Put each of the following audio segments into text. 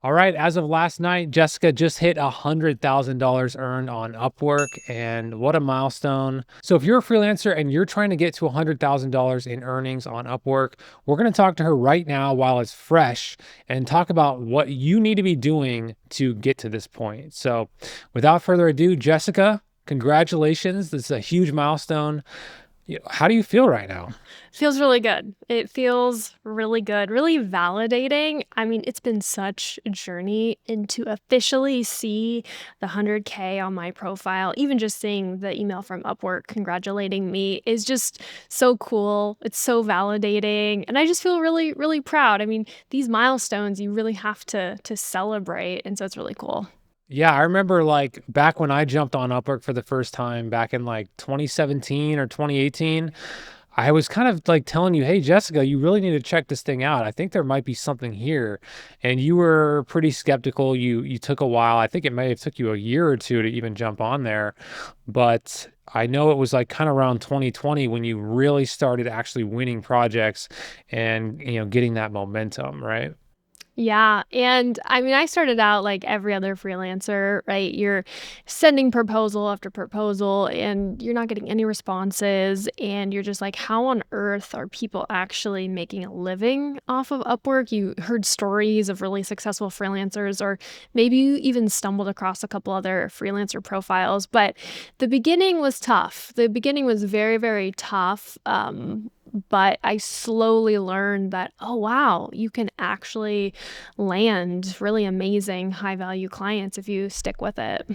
All right. As of last night, Jessica just hit $100,000 earned on Upwork, and what a milestone. So, if you're a freelancer and you're trying to get to $100,000 in earnings on Upwork, we're going to talk to her right now while it's fresh and talk about what you need to be doing to get to this point. So, without further ado, Jessica, congratulations. This is a huge milestone. How do you feel right now? Feels really good. It feels really good, really validating. I mean, it's been such a journey, and to officially see the 100K on my profile, even just seeing the email from Upwork congratulating me is just so cool. It's so validating, and I just feel really, really proud. I mean, these milestones you really have to celebrate, and so it's really cool. Yeah, I remember like back when I jumped on Upwork for the first time back in like 2017 or 2018. I was kind of like telling you, hey, Jessica, you really need to check this thing out. I think there might be something here. And you were pretty skeptical. You took a while. I think it may have took you a year or two to even jump on there. But I know it was like kind of around 2020 when you really started actually winning projects and, getting that momentum, right? Yeah, and I mean, I started out like every other freelancer, right? You're sending proposal after proposal and you're not getting any responses. And you're just like, how on earth are people actually making a living off of Upwork? You heard stories of really successful freelancers, or maybe you even stumbled across a couple other freelancer profiles. But the beginning was tough. The beginning was very, very tough. But I slowly learned that, oh, wow, you can actually land really amazing high value clients if you stick with it.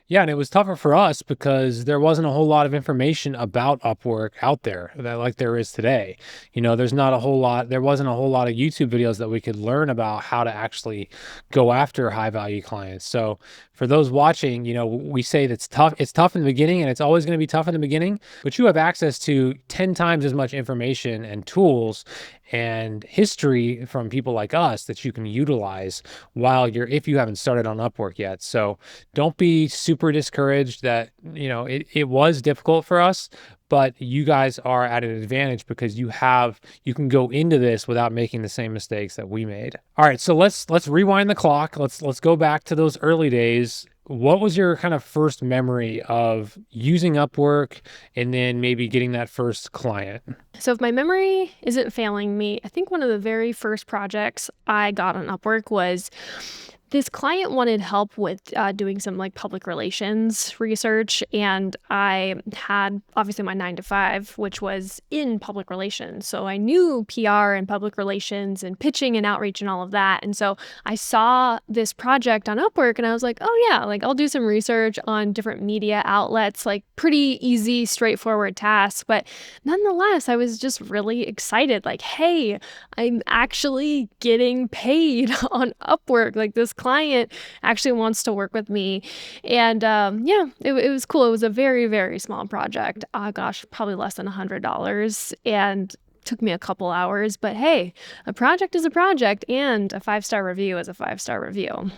Yeah, and it was tougher for us because there wasn't a whole lot of information about Upwork out there that like there is today. There's not a whole lot, there wasn't a whole lot of YouTube videos that we could learn about how to actually go after high value clients. So for those watching, we say that's tough. It's tough in the beginning and it's always going to be tough in the beginning, but you have access to 10 times as much information and tools and history from people like us that you can utilize if you haven't started on Upwork yet. So don't be super discouraged that, it was difficult for us, but you guys are at an advantage because you can go into this without making the same mistakes that we made. All right, so let's rewind the clock. Let's go back to those early days. What was your kind of first memory of using Upwork and then maybe getting that first client? So, if my memory isn't failing me, I think one of the very first projects I got on Upwork was this client wanted help with doing some like public relations research. And I had obviously my 9 to 5, which was in public relations. So I knew PR and public relations and pitching and outreach and all of that. And so I saw this project on Upwork and I was like, oh, yeah, like I'll do some research on different media outlets, like pretty easy, straightforward tasks. But nonetheless, I was just really excited. Like, hey, I'm actually getting paid on Upwork. Like, this client actually wants to work with me. And yeah, it was cool. It was a very, very small project. Gosh, probably less than $100. And took me a couple hours. But hey, a project is a project, and a 5-star review is a 5-star review.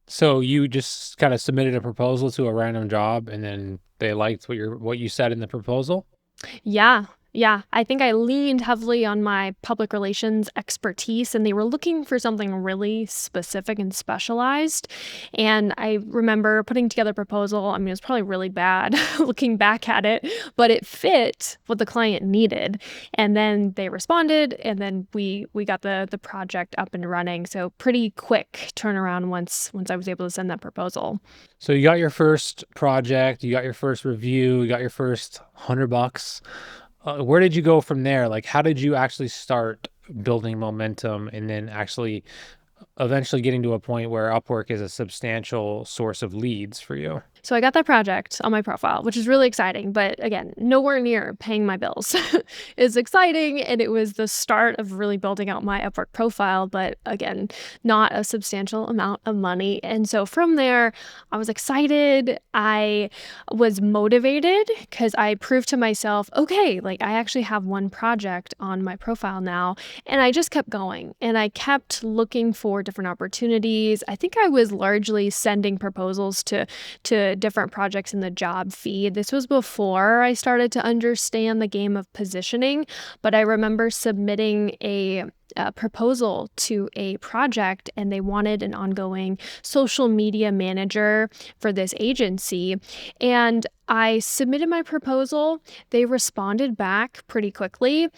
So you just kind of submitted a proposal to a random job and then they liked what you said in the proposal? Yeah. Yeah. I think I leaned heavily on my public relations expertise, and they were looking for something really specific and specialized. And I remember putting together a proposal. I mean, it was probably really bad looking back at it, but it fit what the client needed. And then they responded, and then we got the project up and running. So pretty quick turnaround once I was able to send that proposal. So you got your first project, you got your first review, you got your first $100. Where did you go from there? Like, how did you actually start building momentum and then actually eventually getting to a point where Upwork is a substantial source of leads for you? So I got that project on my profile, which is really exciting, but again, nowhere near paying my bills. It's exciting, and it was the start of really building out my Upwork profile, but again, not a substantial amount of money. And so from there, I was excited. I was motivated because I proved to myself, okay, like I actually have one project on my profile now. And I just kept going and I kept looking for different opportunities. I think I was largely sending proposals to different projects in the job feed. This was before I started to understand the game of positioning, but I remember submitting a proposal to a project, and they wanted an ongoing social media manager for this agency. And I submitted my proposal. They responded back pretty quickly.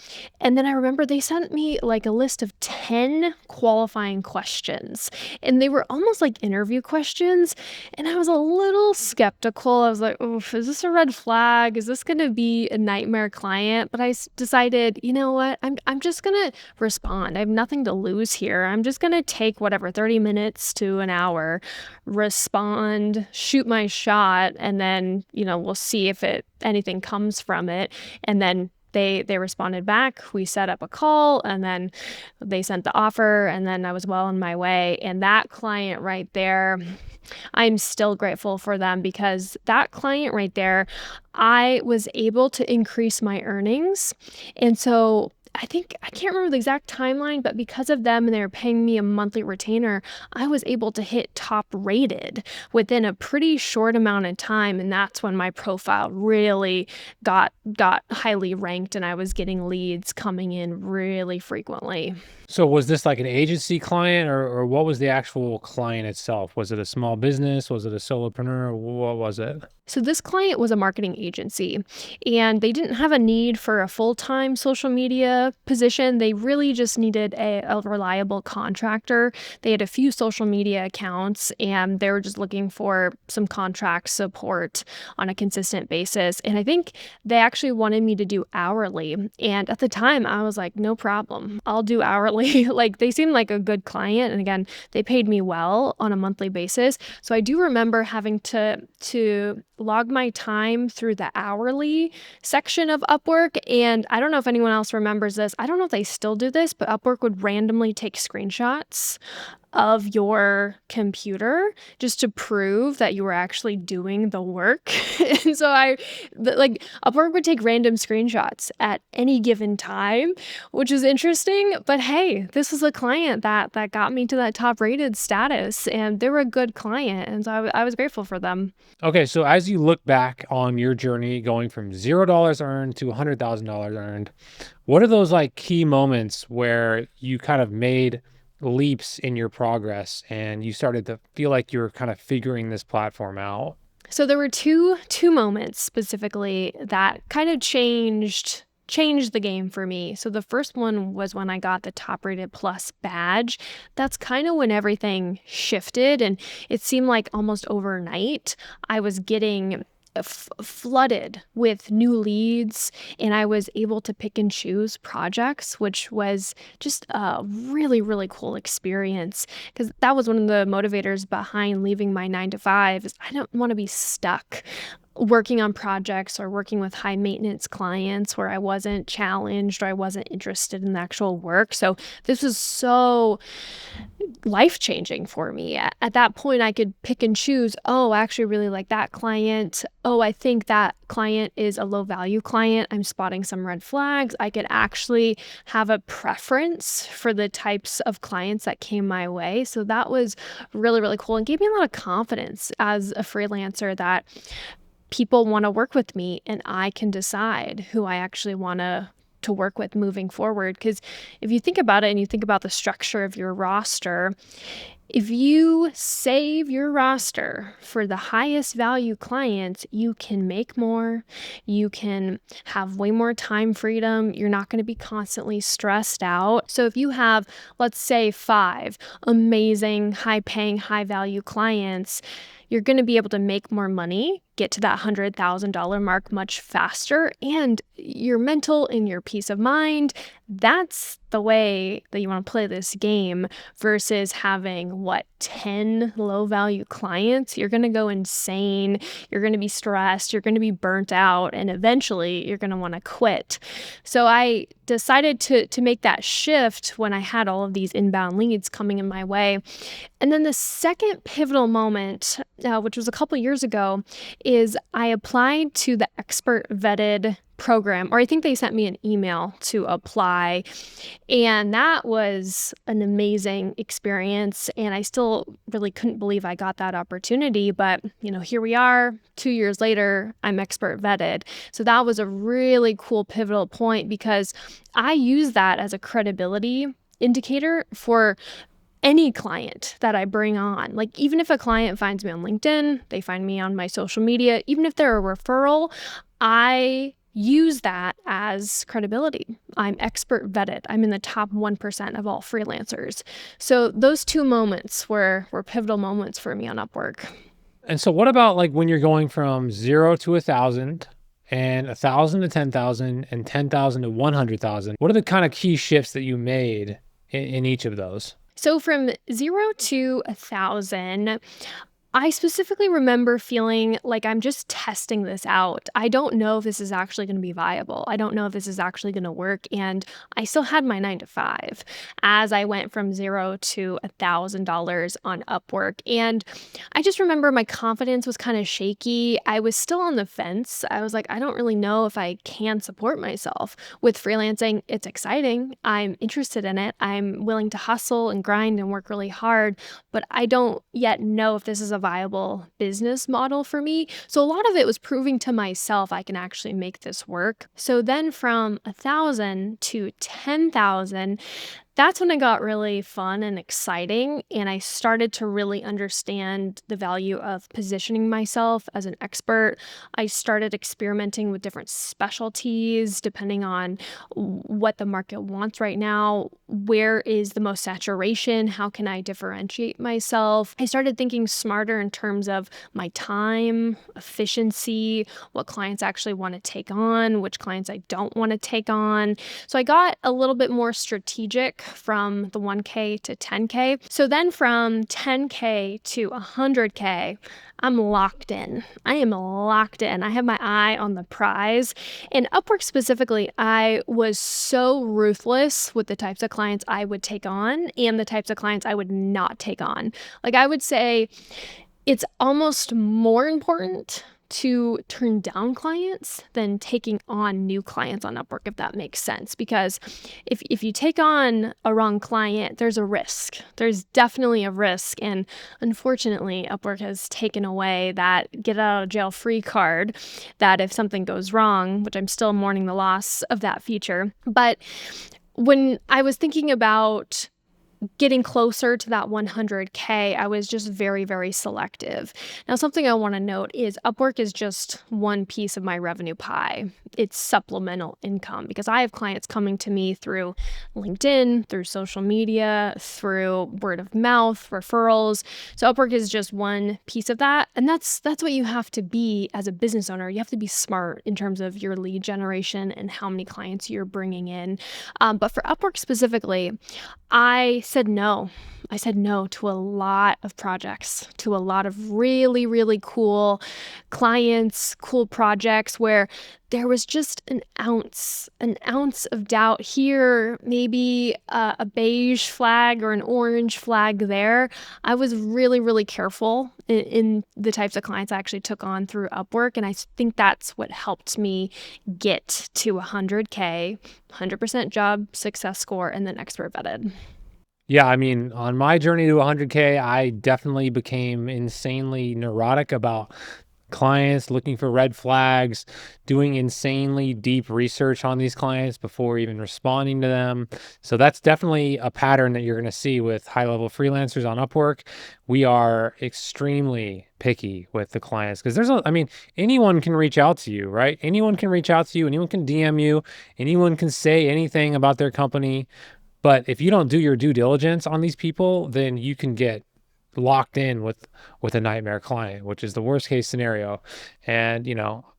And then I remember they sent me like a list of 10 qualifying questions. And they were almost like interview questions. And I was a little skeptical. I was like, oof, is this a red flag? Is this going to be a nightmare client? But I decided, you know what? I'm just going to respond. I have nothing to lose here. I'm just going to take whatever, 30 minutes to an hour, respond, shoot my shot, and then, we'll see if anything comes from it. And then they responded back. We set up a call, and then they sent the offer, and then I was well on my way. And that client right there, I'm still grateful for them, because that client right there, I was able to increase my earnings. And so I can't remember the exact timeline, but because of them and they were paying me a monthly retainer, I was able to hit top rated within a pretty short amount of time. And that's when my profile really got highly ranked, and I was getting leads coming in really frequently. So was this like an agency client, or what was the actual client itself? Was it a small business? Was it a solopreneur? What was it? So this client was a marketing agency, and they didn't have a need for a full-time social media position. They really just needed a reliable contractor. They had a few social media accounts, and they were just looking for some contract support on a consistent basis. And I think they actually wanted me to do hourly. And at the time, I was like, no problem, I'll do hourly. Like, they seemed like a good client. And again, they paid me well on a monthly basis. So I do remember having to log my time through the hourly section of Upwork. And I don't know if anyone else remembers this. I don't know if they still do this, but Upwork would randomly take screenshots of your computer just to prove that you were actually doing the work. And so Upwork would take random screenshots at any given time, which is interesting. But hey, this was a client that got me to that top rated status, and they were a good client. And so I was grateful for them. Okay, so as you look back on your journey going from $0 earned to $100,000 earned, what are those like key moments where you kind of made leaps in your progress and you started to feel like you were kind of figuring this platform out? So there were two moments specifically that kind of changed the game for me. So the first one was when I got the top rated plus badge. That's kind of when everything shifted, and it seemed like almost overnight I was getting flooded with new leads, and I was able to pick and choose projects, which was just a really, really cool experience, because that was one of the motivators behind leaving my 9 to 5 is I don't want to be stuck working on projects or working with high maintenance clients where I wasn't challenged or I wasn't interested in the actual work. So this was so life-changing for me. At that point, I could pick and choose, oh, I actually really like that client. Oh, I think that client is a low-value client. I'm spotting some red flags. I could actually have a preference for the types of clients that came my way. So that was really, really cool and gave me a lot of confidence as a freelancer that people want to work with me, and I can decide who I actually want to work with moving forward. Because if you think about it and you think about the structure of your roster, if you save your roster for the highest value clients, you can make more, you can have way more time freedom, you're not going to be constantly stressed out. So if you have, let's say, 5 amazing, high-paying, high-value clients, you're going to be able to make more money, get to that $100,000 mark much faster, and your mental and your peace of mind, that's the way that you want to play this game versus having, 10 low-value clients. You're going to go insane, you're going to be stressed, you're going to be burnt out, and eventually you're going to want to quit. So I decided to make that shift when I had all of these inbound leads coming in my way. And then the second pivotal moment, which was a couple years ago, is I applied to the expert vetted program, or I think they sent me an email to apply. And that was an amazing experience. And I still really couldn't believe I got that opportunity. But, here we are 2 years later, I'm expert vetted. So that was a really cool pivotal point because I use that as a credibility indicator for any client that I bring on. Like, even if a client finds me on LinkedIn, they find me on my social media, even if they're a referral, I use that as credibility. I'm expert vetted. I'm in the top 1% of all freelancers. So those two moments were pivotal moments for me on Upwork. And so what about like when you're going from 0 to 1,000 and 1,000 to 10,000 and 10,000 to 100,000? What are the kind of key shifts that you made in each of those? So from 0 to 1,000, I specifically remember feeling like I'm just testing this out. I don't know if this is actually going to be viable. I don't know if this is actually going to work. And I still had my 9 to 5 as I went from 0 to $1,000 on Upwork. And I just remember my confidence was kind of shaky. I was still on the fence. I was like, I don't really know if I can support myself with freelancing. It's exciting. I'm interested in it. I'm willing to hustle and grind and work really hard, but I don't yet know if this is a viable business model for me. So a lot of it was proving to myself I can actually make this work. So then from 1,000 to 10,000, that's when it got really fun and exciting, and I started to really understand the value of positioning myself as an expert. I started experimenting with different specialties depending on what the market wants right now. Where is the most saturation? How can I differentiate myself? I started thinking smarter in terms of my time, efficiency, what clients actually want to take on, which clients I don't want to take on. So I got a little bit more strategic from the 1K to 10K. So then from 10K to 100K, I'm locked in. I am locked in. I have my eye on the prize. In Upwork specifically, I was so ruthless with the types of clients I would take on and the types of clients I would not take on. Like, I would say it's almost more important to turn down clients than taking on new clients on Upwork, if that makes sense. Because if you take on a wrong client, there's a risk. There's definitely a risk. And unfortunately, Upwork has taken away that get out of jail free card that if something goes wrong, which I'm still mourning the loss of that feature. But when I was thinking about getting closer to that 100K, I was just very, very selective. Now, something I want to note is Upwork is just one piece of my revenue pie. It's supplemental income because I have clients coming to me through LinkedIn, through social media, through word of mouth, referrals. So Upwork is just one piece of that. And that's what you have to be as a business owner. You have to be smart in terms of your lead generation and how many clients you're bringing in. But for Upwork specifically, I said no. I said no to a lot of projects, to a lot of really, really cool clients, cool projects where there was just an ounce of doubt here, maybe a beige flag or an orange flag there. I was really, really careful in the types of clients I actually took on through Upwork. And I think that's what helped me get to 100K, 100% job success score, and then expert vetted. Yeah, I mean, on my journey to 100K, I definitely became insanely neurotic about clients, looking for red flags, doing insanely deep research on these clients before even responding to them. So that's definitely a pattern that you're going to see with high-level freelancers on Upwork. We are extremely picky with the clients because I mean, anyone can reach out to you, right? Anyone can reach out to you, anyone can DM you, anyone can say anything about their company. But if you don't do your due diligence on these people, then you can get locked in with a nightmare client, which is the worst case scenario. And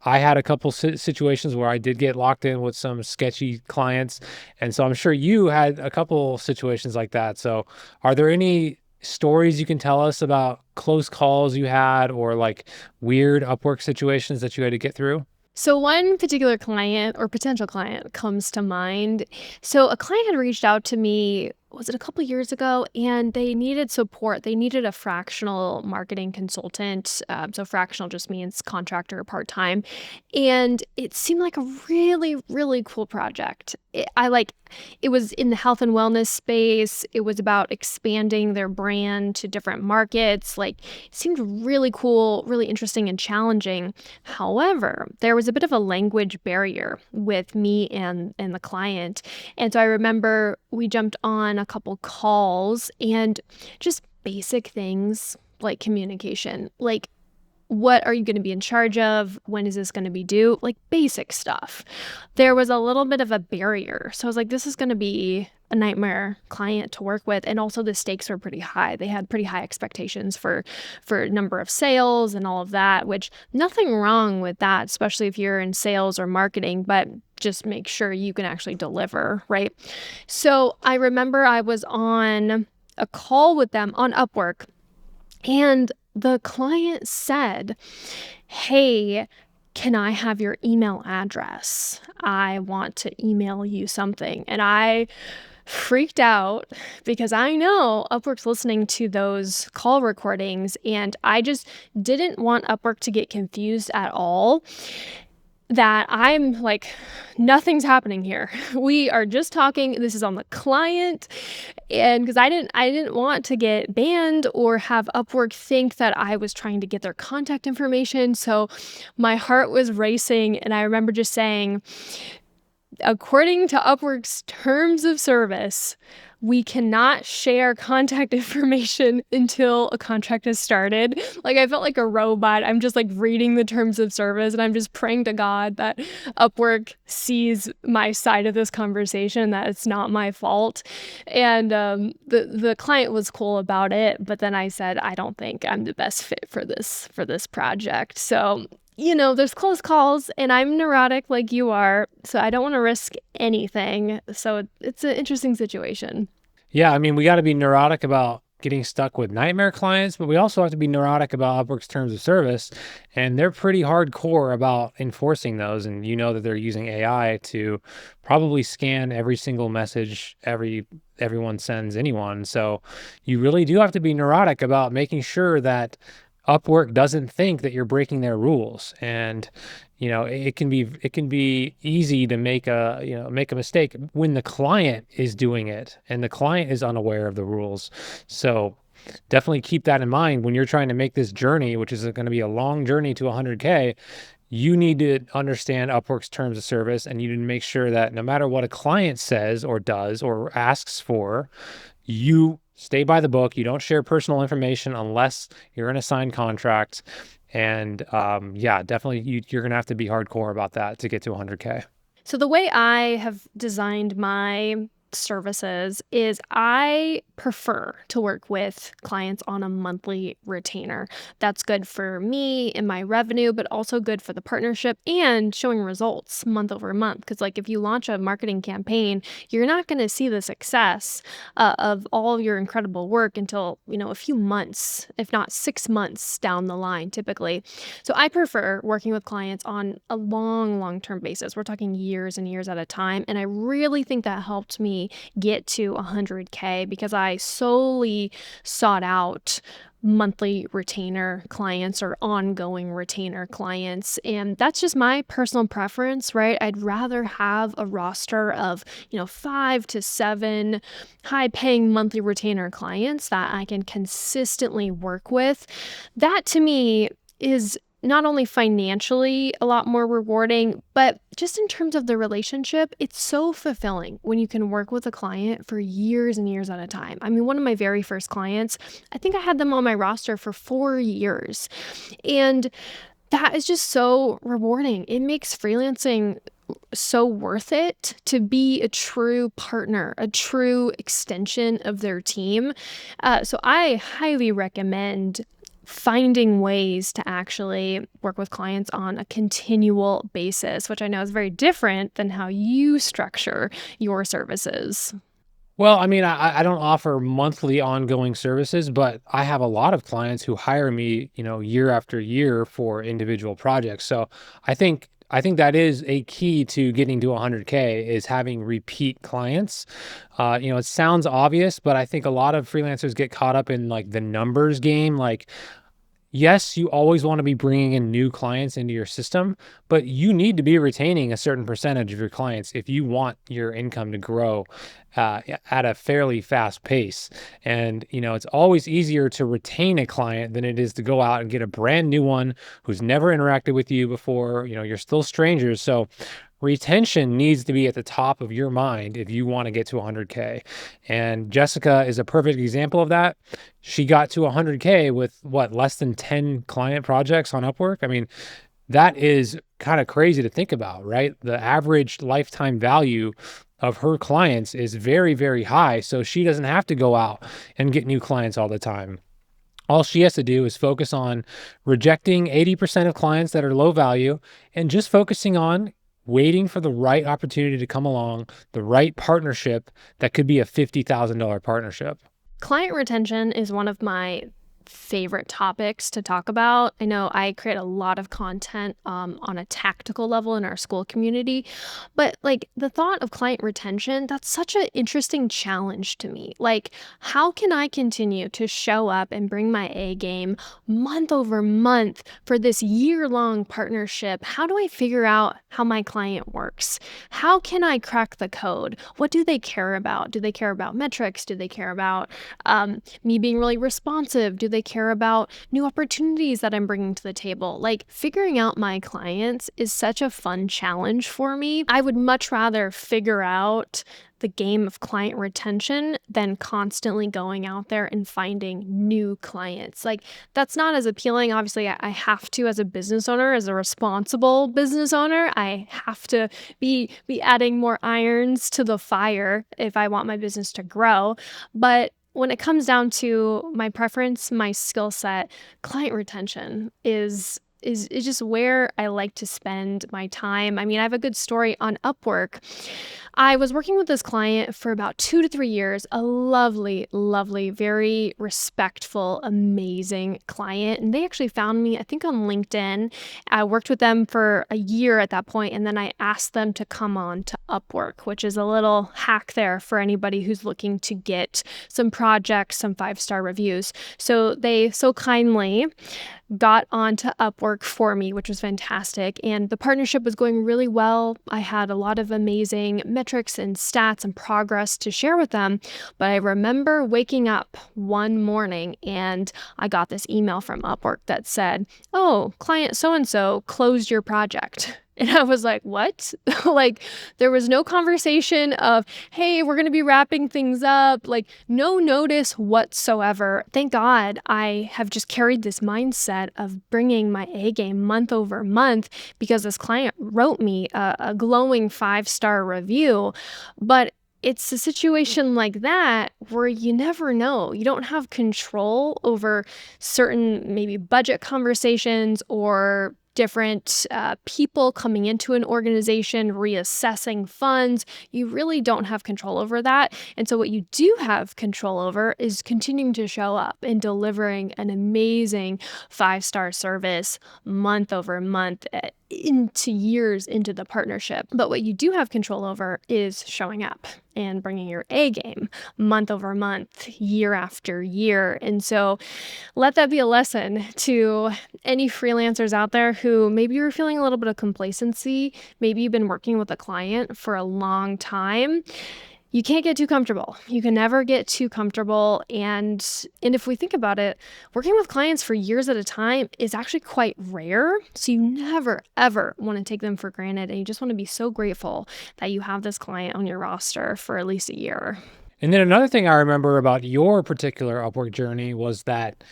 I had a couple situations where I did get locked in with some sketchy clients, and so I'm sure you had a couple situations like that. So, are there any stories you can tell us about close calls you had or like weird Upwork situations that you had to get through? So one particular client or potential client comes to mind. So a client had reached out to me, was it a couple years ago? And they needed support. They needed a fractional marketing consultant. So fractional just means contractor or part-time. And it seemed like a really, really cool project. It was in the health and wellness space. It was about expanding their brand to different markets. Like, it seemed really cool, really interesting and challenging. However, there was a bit of a language barrier with me and the client. And so I remember we jumped on on a couple calls and just basic things like communication. Like, what are you going to be in charge of? When is this going to be due? Like basic stuff. There was a little bit of a barrier. So I was like, this is going to be a nightmare client to work with. And also the stakes were pretty high. They had pretty high expectations for number of sales and all of that, which nothing wrong with that, especially if you're in sales or marketing, but just make sure you can actually deliver, right? So I remember I was on a call with them on Upwork, and the client said, "Hey, can I have your email address? I want to email you something." And I freaked out because I know Upwork's listening to those call recordings, and I just didn't want Upwork to get confused at all that I'm like, nothing's happening here. We are just talking. This is on the client. And because I didn't want to get banned or have Upwork think that I was trying to get their contact information. So my heart was racing. And I remember just saying, according to Upwork's terms of service, we cannot share contact information until a contract has started. Like, I felt like a robot. I'm just like reading the terms of service, and I'm just praying to God that Upwork sees my side of this conversation, that it's not my fault. And the client was cool about it, but then I said, I don't think I'm the best fit for this project. So there's close calls, and I'm neurotic like you are, so I don't want to risk anything. So it's an interesting situation. Yeah, I mean, we got to be neurotic about getting stuck with nightmare clients, but we also have to be neurotic about Upwork's terms of service, and they're pretty hardcore about enforcing those. And you know that they're using AI to probably scan every single message everyone sends anyone. So you really do have to be neurotic about making sure that Upwork doesn't think that you're breaking their rules. And it can be easy to make a mistake when the client is doing it and the client is unaware of the rules. So definitely keep that in mind when you're trying to make this journey, which is going to be a long journey to 100K. You need to understand Upwork's terms of service, and you need to make sure that no matter what a client says or does or asks for, you stay by the book. You don't share personal information unless you're in a signed contract. And yeah, definitely you're going to have to be hardcore about that to get to 100K. So the way I have designed my services is I prefer to work with clients on a monthly retainer. That's good for me and my revenue, but also good for the partnership and showing results month over month. Because like if you launch a marketing campaign, you're not going to see the success of all of your incredible work until a few months, if not 6 months down the line, typically. So I prefer working with clients on a long-term basis. We're talking years and years at a time, and I really think that helped me get to 100K because I solely sought out monthly retainer clients or ongoing retainer clients. And that's just my personal preference, right? I'd rather have a roster of, 5 to 7 high paying monthly retainer clients that I can consistently work with. That to me is not only financially a lot more rewarding, but just in terms of the relationship, it's so fulfilling when you can work with a client for years and years at a time. I mean, one of my very first clients, I think I had them on my roster for 4 years. And that is just so rewarding. It makes freelancing so worth it to be a true partner, a true extension of their team. So I highly recommend finding ways to actually work with clients on a continual basis, which I know is very different than how you structure your services. Well, I mean, I don't offer monthly ongoing services, but I have a lot of clients who hire me, year after year for individual projects. So I think that is a key to getting to 100K is having repeat clients. It sounds obvious, but I think a lot of freelancers get caught up in like the numbers game. Like, yes, you always want to be bringing in new clients into your system, but you need to be retaining a certain percentage of your clients if you want your income to grow at a fairly fast pace. And, it's always easier to retain a client than it is to go out and get a brand new one who's never interacted with you before. You're still strangers. So retention needs to be at the top of your mind if you want to get to 100K. And Jessica is a perfect example of that. She got to 100K with what, less than 10 client projects on Upwork? I mean, that is kind of crazy to think about, right? The average lifetime value of her clients is very, very high. So she doesn't have to go out and get new clients all the time. All she has to do is focus on rejecting 80% of clients that are low value and just focusing on waiting for the right opportunity to come along, the right partnership that could be a $50,000 partnership. Client retention is one of my favorite topics to talk about. I know I create a lot of content on a tactical level in our school community, but like the thought of client retention, that's such an interesting challenge to me. Like, how can I continue to show up and bring my A game month over month for this year-long partnership? How do I figure out how my client works? How can I crack the code? What do they care about? Do they care about metrics? Do they care about me being really responsive? Do they care about new opportunities that I'm bringing to the table? Like, figuring out my clients is such a fun challenge for me. I would much rather figure out the game of client retention than constantly going out there and finding new clients. Like, that's not as appealing. Obviously, I have to, as a business owner, as a responsible business owner, I have to be adding more irons to the fire if I want my business to grow. But when it comes down to my preference, my skill set, client retention is just where I like to spend my time. I mean, I have a good story on Upwork. I was working with this client for about 2 to 3 years, a lovely, lovely, very respectful, amazing client. And they actually found me, I think, on LinkedIn. I worked with them for a year at that point, and then I asked them to come on to Upwork, which is a little hack there for anybody who's looking to get some projects, some 5-star reviews. So they so kindly got onto Upwork for me, which was fantastic. And the partnership was going really well. I had a lot of amazing metrics and stats and progress to share with them. But I remember waking up one morning and I got this email from Upwork that said, "Oh, client so-and-so closed your project." And I was like, what? Like, there was no conversation of, hey, we're going to be wrapping things up. Like, no notice whatsoever. Thank God I have just carried this mindset of bringing my A game month over month, because this client wrote me a glowing 5-star review. But it's a situation like that where you never know. You don't have control over certain maybe budget conversations or different people coming into an organization, reassessing funds. You really don't have control over that. And so what you do have control over is continuing to show up and delivering an amazing 5-star service month over month into years into the partnership. But what you do have control over is showing up and bringing your A game month over month, year after year. And so let that be a lesson to any freelancers out there who maybe you're feeling a little bit of complacency. Maybe you've been working with a client for a long time. You can't get too comfortable. You can never get too comfortable. And if we think about it, working with clients for years at a time is actually quite rare. So you never, ever want to take them for granted. And you just want to be so grateful that you have this client on your roster for at least a year. And then another thing I remember about your particular Upwork journey was that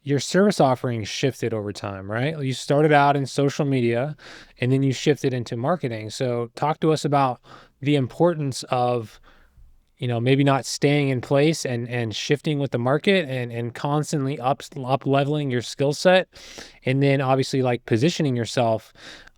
your service offerings shifted over time, right? You started out in social media and then you shifted into marketing. So talk to us about the importance of, maybe not staying in place and shifting with the market and constantly up leveling your skill set. And then obviously like positioning yourself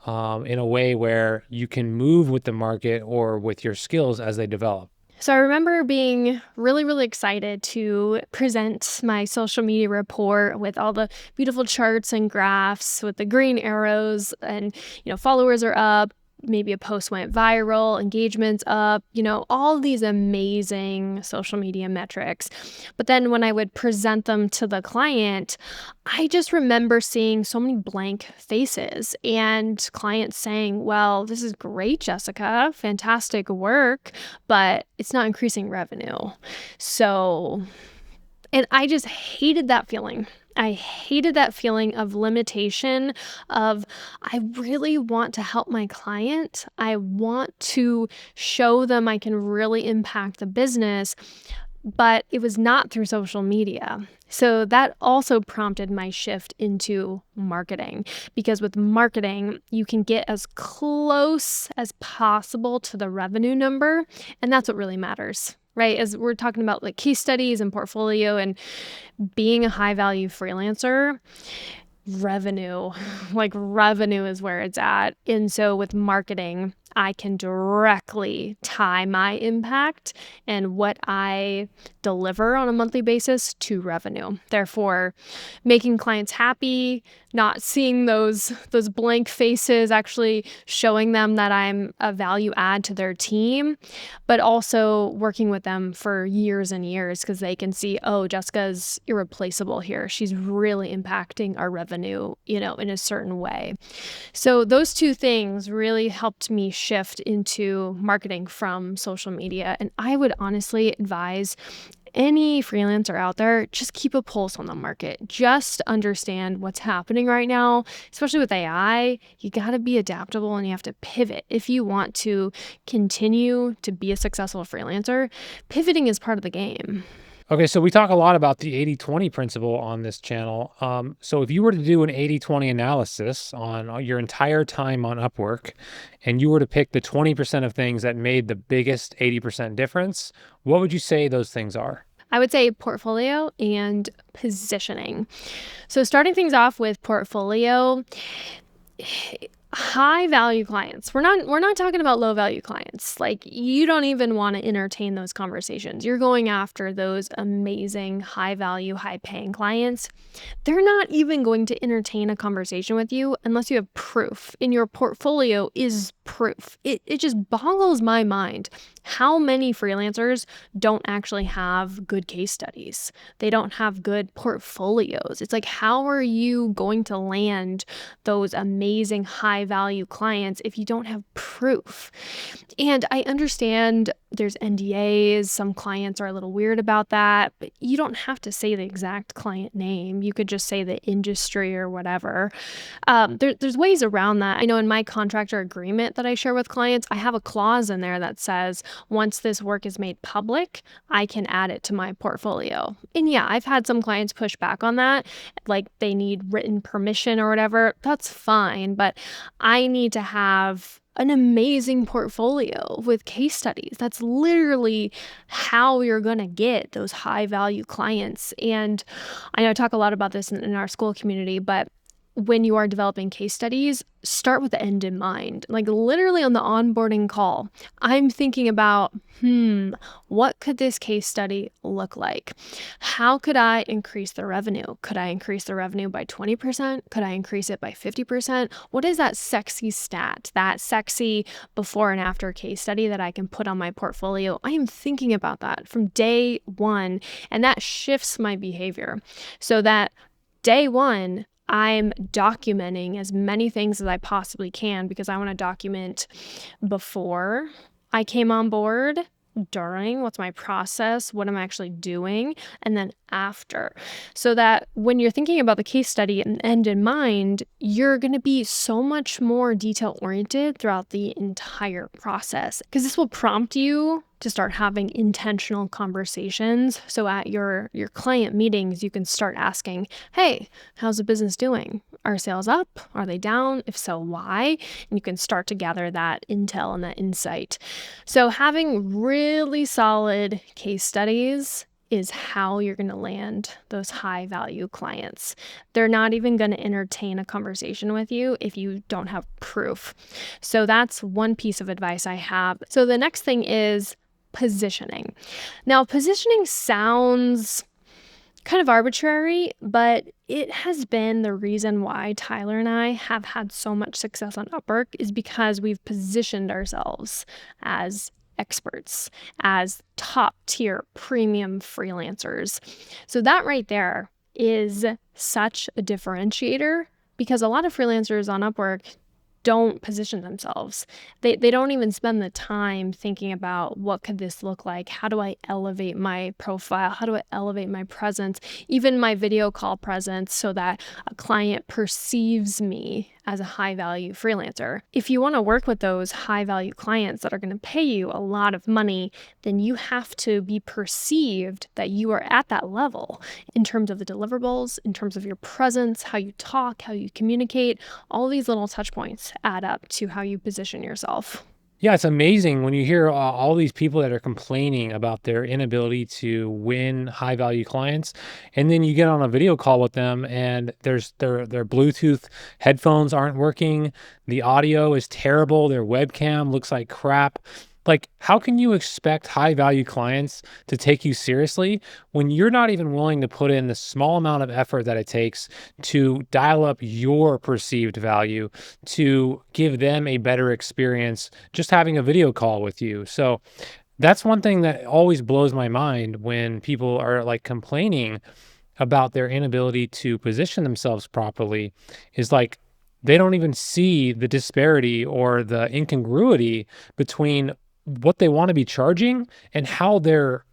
in a way where you can move with the market or with your skills as they develop. So I remember being really, really excited to present my social media report with all the beautiful charts and graphs with the green arrows and, followers are up. Maybe a post went viral, engagements up, all these amazing social media metrics. But then when I would present them to the client, I just remember seeing so many blank faces and clients saying, well, this is great, Jessica, fantastic work, but it's not increasing revenue. And I just hated that feeling. I hated that feeling of limitation of I really want to help my client. I want to show them I can really impact the business, but it was not through social media. So that also prompted my shift into marketing, because with marketing, you can get as close as possible to the revenue number, and that's what really matters. Right? As we're talking about like case studies and portfolio and being a high value freelancer, revenue, like revenue is where it's at. And so with marketing, I can directly tie my impact and what I deliver on a monthly basis to revenue. Therefore, making clients happy, not seeing those blank faces, actually showing them that I'm a value add to their team, but also working with them for years and years because they can see, oh, Jessica's irreplaceable here. She's really impacting our revenue, in a certain way. So those two things really helped me shift into marketing from social media. And I would honestly advise any freelancer out there, just keep a pulse on the market. Just understand what's happening right now, especially with AI. You got to be adaptable and you have to pivot. If you want to continue to be a successful freelancer, pivoting is part of the game. Okay, so we talk a lot about the 80/20 principle on this channel. So if you were to do an 80/20 analysis on your entire time on Upwork, and you were to pick the 20% of things that made the biggest 80% difference, what would you say those things are? I would say portfolio and positioning. So starting things off with portfolio, high value clients. We're not talking about low value clients. Like you don't even want to entertain those conversations. You're going after those amazing high value, high paying clients. They're not even going to entertain a conversation with you unless you have proof. And your portfolio is proof. It just boggles my mind how many freelancers don't actually have good case studies. They don't have good portfolios. It's like, how are you going to land those amazing high value clients if you don't have proof? And I understand there's NDAs. Some clients are a little weird about that, but you don't have to say the exact client name. You could just say the industry or whatever. There's ways around that. I know in my contractor agreement that I share with clients, I have a clause in there that says once this work is made public, I can add it to my portfolio. And yeah, I've had some clients push back on that, like they need written permission or whatever. That's fine, but I need to have an amazing portfolio with case studies. That's literally how you're going to get those high value clients. And I know I talk a lot about this in our school community, but when you are developing case studies, start with the end in mind. Like literally on the onboarding call, I'm thinking about, what could this case study look like? How could I increase the revenue? Could I increase the revenue by 20%? Could I increase it by 50%? What is that sexy stat, that sexy before and after case study that I can put on my portfolio? I am thinking about that from day one, and that shifts my behavior so that day one, I'm documenting as many things as I possibly can because I want to document before I came on board, during, what's my process, what am I actually doing, and then after. So that when you're thinking about the case study and end in mind, you're going to be so much more detail oriented throughout the entire process because this will prompt you to start having intentional conversations. So at your client meetings, you can start asking, hey, how's the business doing? Are sales up? Are they down? If so, why? And you can start to gather that intel and that insight. So having really solid case studies is how you're going to land those high value clients. They're not even going to entertain a conversation with you if you don't have proof. So that's one piece of advice I have. So the next thing is positioning. Now, positioning sounds kind of arbitrary, but it has been the reason why Tyler and I have had so much success on Upwork is because we've positioned ourselves as experts, as top tier premium freelancers. So that right there is such a differentiator because a lot of freelancers on Upwork, don't position themselves. They don't even spend the time thinking about what could this look like? How do I elevate my profile? How do I elevate my presence, even my video call presence, so that a client perceives me as a high value freelancer? If you want to work with those high value clients that are going to pay you a lot of money, then you have to be perceived that you are at that level in terms of the deliverables, in terms of your presence, how you talk, how you communicate. All these little touch points add up to how you position yourself. Yeah, it's amazing when you hear all these people that are complaining about their inability to win high value clients, and then you get on a video call with them, and their Bluetooth headphones aren't working, the audio is terrible, their webcam looks like crap. Like, how can you expect high value clients to take you seriously when you're not even willing to put in the small amount of effort that it takes to dial up your perceived value to give them a better experience just having a video call with you? So that's one thing that always blows my mind when people are like complaining about their inability to position themselves properly, is like they don't even see the disparity or the incongruity between what they want to be charging and how they're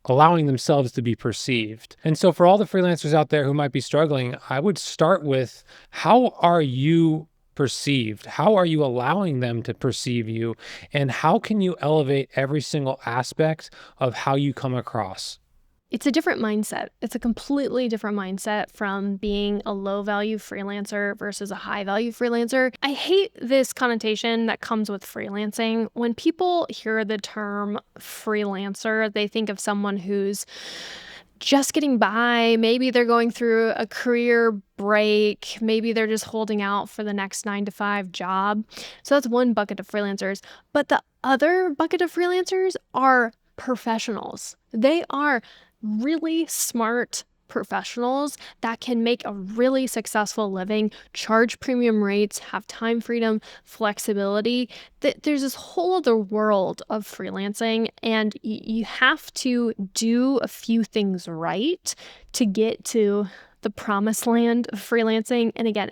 allowing themselves to be perceived. And so for all the freelancers out there who might be struggling, I would start with, how are you perceived? How are you allowing them to perceive you? And how can you elevate every single aspect of how you come across? It's a different mindset. It's a completely different mindset from being a low value freelancer versus a high value freelancer. I hate this connotation that comes with freelancing. When people hear the term freelancer, they think of someone who's just getting by. Maybe they're going through a career break. Maybe they're just holding out for the next 9 to 5 job. So that's one bucket of freelancers. But the other bucket of freelancers are professionals. They are really smart professionals that can make a really successful living, charge premium rates, have time freedom, flexibility. There's this whole other world of freelancing, and you have to do a few things right to get to the promised land of freelancing. And again,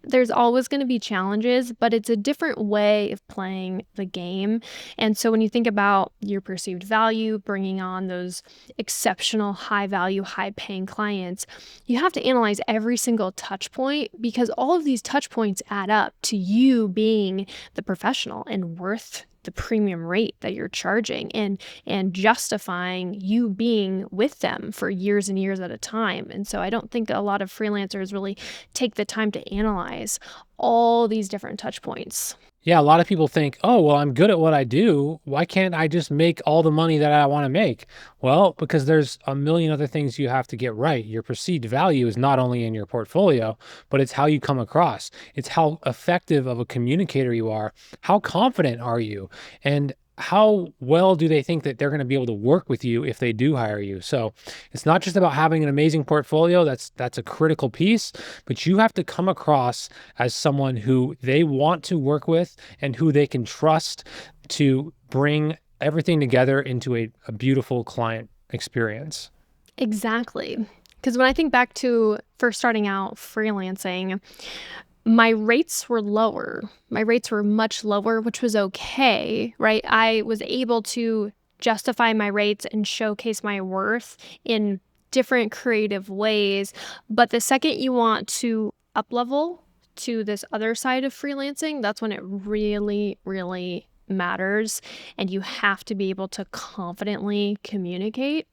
there's always going to be challenges, but it's a different way of playing the game. And so when you think about your perceived value, bringing on those exceptional high value, high paying clients, you have to analyze every single touch point, because all of these touch points add up to you being the professional and worth the premium rate that you're charging, and justifying you being with them for years and years at a time. And so I don't think a lot of freelancers really take the time to analyze all these different touch points. Yeah, a lot of people think, oh, well, I'm good at what I do. Why can't I just make all the money that I want to make? Well, because there's a million other things you have to get right. Your perceived value is not only in your portfolio, but it's how you come across. It's how effective of a communicator you are. How confident are you? And how well do they think that they're going to be able to work with you if they do hire you? So it's not just about having an amazing portfolio. That's a critical piece, but you have to come across as someone who they want to work with and who they can trust to bring everything together into a beautiful client experience. Exactly. Because when I think back to first starting out freelancing, my rates were lower. My rates were much lower, which was okay, right? I was able to justify my rates and showcase my worth in different creative ways. But the second you want to up level to this other side of freelancing, that's when it really, really matters. And you have to be able to confidently communicate.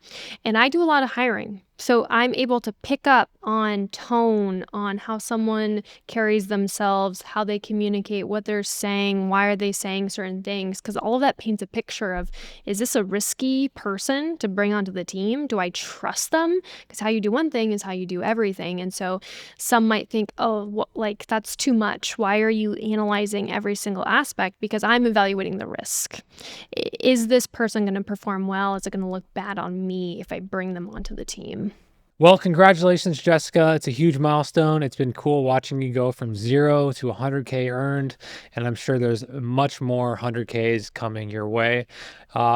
And I do a lot of hiring. So I'm able to pick up on tone, on how someone carries themselves, how they communicate, what they're saying, why are they saying certain things, because all of that paints a picture of, is this a risky person to bring onto the team? Do I trust them? Because how you do one thing is how you do everything. And so some might think, oh, like that's too much. Why are you analyzing every single aspect? Because I'm evaluating the risk. Is this person going to perform well? Is it going to look bad on me if I bring them onto the team? Well, congratulations, Jessica. It's a huge milestone. It's been cool watching you go from 0 to 100K earned, and I'm sure there's much more 100Ks coming your way.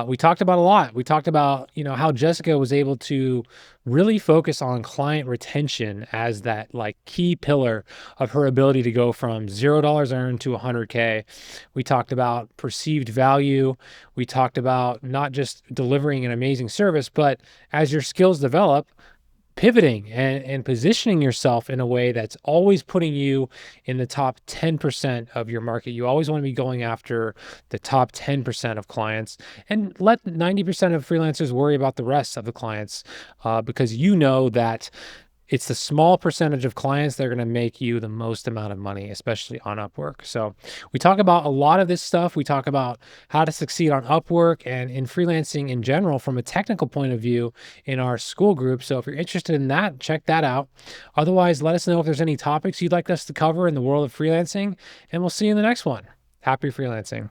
We talked about a lot. We talked about, how Jessica was able to really focus on client retention as that like key pillar of her ability to go from $0 earned to 100K. We talked about perceived value. We talked about not just delivering an amazing service, but as your skills develop, pivoting and positioning yourself in a way that's always putting you in the top 10% of your market. You always want to be going after the top 10% of clients and let 90% of freelancers worry about the rest of the clients, because you know that it's the small percentage of clients that are going to make you the most amount of money, especially on Upwork. So we talk about a lot of this stuff. We talk about how to succeed on Upwork and in freelancing in general from a technical point of view in our school group. So if you're interested in that, check that out. Otherwise, let us know if there's any topics you'd like us to cover in the world of freelancing, and we'll see you in the next one. Happy freelancing.